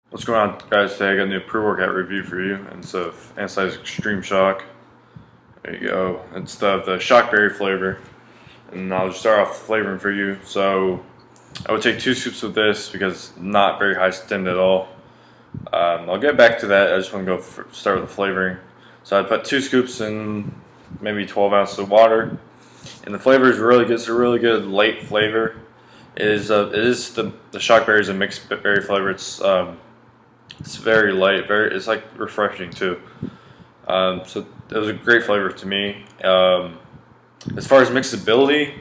What's going on, guys? Today I got a new pre-workout review for you, and it's of Ansi Xtreme Shock. There you go. It's the shockberry flavor, and I'll just start off flavoring for you. So I would take 2 scoops of this because it's not very high stemmed at all. I'll get back to that. I just want to start with the flavoring. So I put 2 scoops in maybe 12 ounces of water, and the flavor is really good. It's a really good light flavor. It is the shockberry is a mixed berry flavor. It's very light, it's like refreshing too. So it was a great flavor to me. As far as mixability,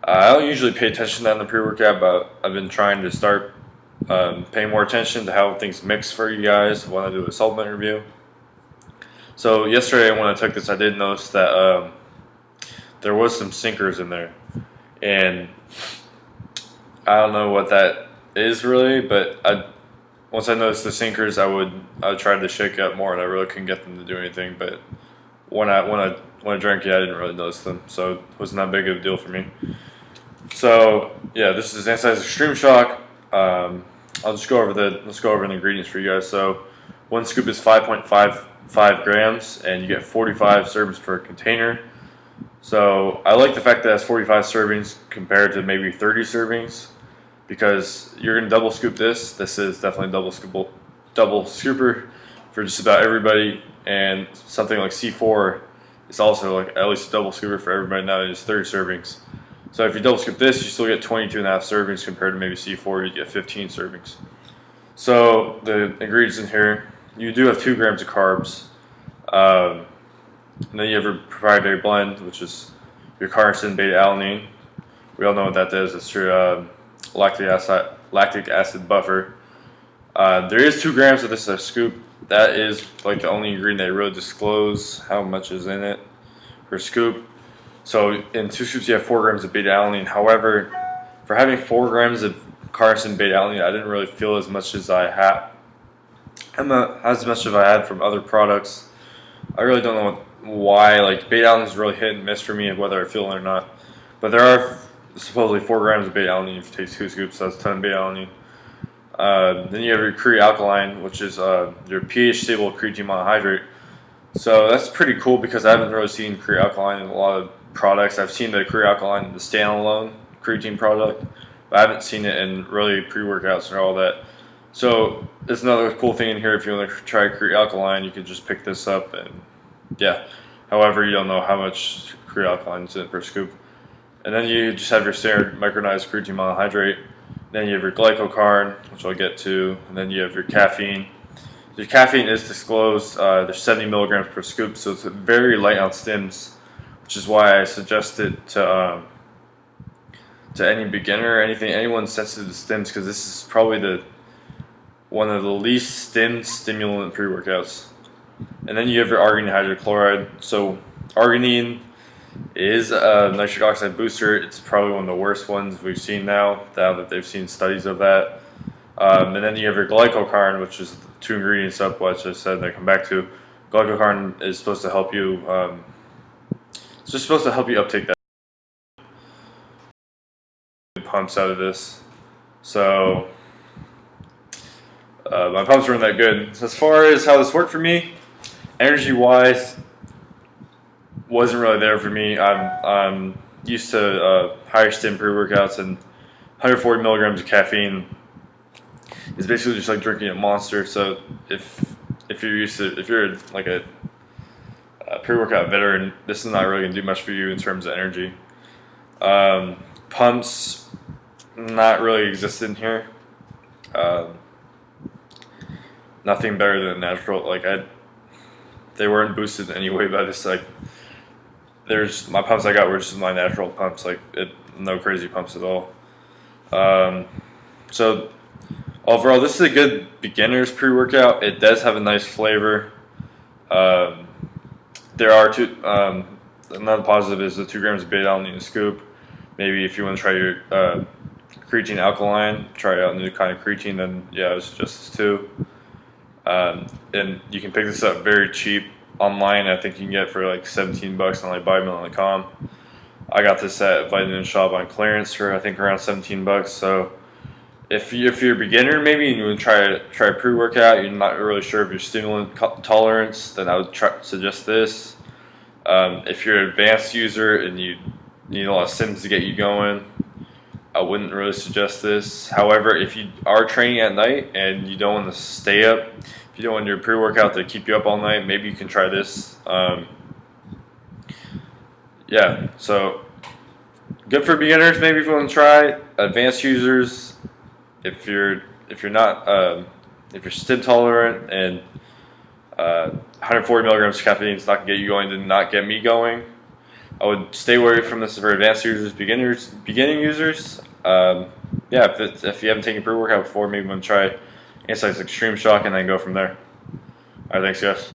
I don't usually pay attention to that in the pre-workout, but I've been trying to start paying more attention to how things mix for you guys when I do a supplement review. So yesterday when I took this, I did notice that there was some sinkers in there, and I don't know what that is really, but once I noticed the sinkers, I tried to shake up more, and I really couldn't get them to do anything. But when I drank it, I didn't really notice them, so it wasn't that big of a deal for me. So yeah, this is Ansi Xtreme Shock. Let's go over the ingredients for you guys. So 1 scoop is 5.55 grams, and you get 45 servings per container. So I like the fact that it has 45 servings compared to maybe 30 servings. Because you're going to double scoop this. This is definitely double scooper for just about everybody. And something like C4 is also like at least a double scooper for everybody. Now it's 30 servings. So if you double scoop this, you still get 22.5 servings compared to maybe C4, you get 15 servings. So the ingredients in here, you do have 2 grams of carbs. And then you have your proprietary blend, which is your carnosine beta alanine. We all know what that is. It's your lactic acid buffer. There is 2 grams of this a scoop. That is like the only ingredient they really disclose how much is in it per scoop. So in 2 scoops you have 4 grams of beta alanine. However, for having 4 grams of carnosine beta alanine, I didn't really feel as much as I had. As much as I had from other products. I really don't know why. Like beta alanine is really hit and miss for me, whether I feel it or not. But there are supposedly 4 grams of beta alanine if you take 2 scoops, so that's 10 beta alanine. Then you have your crealkaline, which is your pH stable creatine monohydrate. So that's pretty cool because I haven't really seen crealkaline in a lot of products. I've seen the crealkaline in the standalone creatine product, but I haven't seen it in really pre-workouts and all that. So there's another cool thing in here. If you want to try crealkaline, you can just pick this up and yeah. However, you don't know how much crealkaline is in per scoop. And then you just have your standard micronized creatine monohydrate. Then you have your glycocarn, which I'll get to. And then you have your caffeine. Your caffeine is disclosed. There's 70 milligrams per scoop, so it's very light on stims, which is why I suggest it to any beginner, anyone sensitive to stims, because this is probably one of the least stimulant pre-workouts. And then you have your arginine hydrochloride. So arginine is a nitric oxide booster. It's probably one of the worst ones we've seen now that they've seen studies of that. And then you have your glycocarn, which is 2 ingredients up, which I said I come back to. Glycocarn is supposed to help you. It's just supposed to help you uptake that pumps out of this. So my pumps weren't that good. So as far as how this worked for me, energy-wise, wasn't really there for me. I'm used to higher stim pre-workouts, and 140 milligrams of caffeine is basically just like drinking a Monster. So if you're like a pre-workout veteran, this is not really gonna do much for you in terms of energy. Pumps not really existent here. Nothing better than natural. They weren't boosted in any way by this. My pumps I got were just my natural pumps, no crazy pumps at all. So overall, this is a good beginner's pre-workout. It does have a nice flavor. There are another positive is the 2 grams of beta alanine in a scoop. Maybe if you want to try your creatine alkaline, try out a new kind of creatine, then yeah, I would suggest this too. And you can pick this up very cheap online. I think you can get it for like $17 on buymill.com. I got this at Vitamin Shop on clearance for I think around $17. So if you're a beginner, maybe and you want to try a pre-workout, you're not really sure of your stimulant tolerance, then I would suggest this. If you're an advanced user and you need a lot of stims to get you going, I wouldn't really suggest this. However, if you are training at night and you don't want to stay up, if you don't want your pre-workout to keep you up all night, maybe you can try this. Yeah, so good for beginners. Maybe if you want to try. Advanced users, if you're not if you're stim tolerant and 140 milligrams of caffeine is not gonna get you going, did not get me going, I would stay away from this for advanced users. Beginning users, yeah, if you haven't taken pre-workout before, maybe you want to try Ansi Xtreme Shock and then go from there. All right, thanks guys.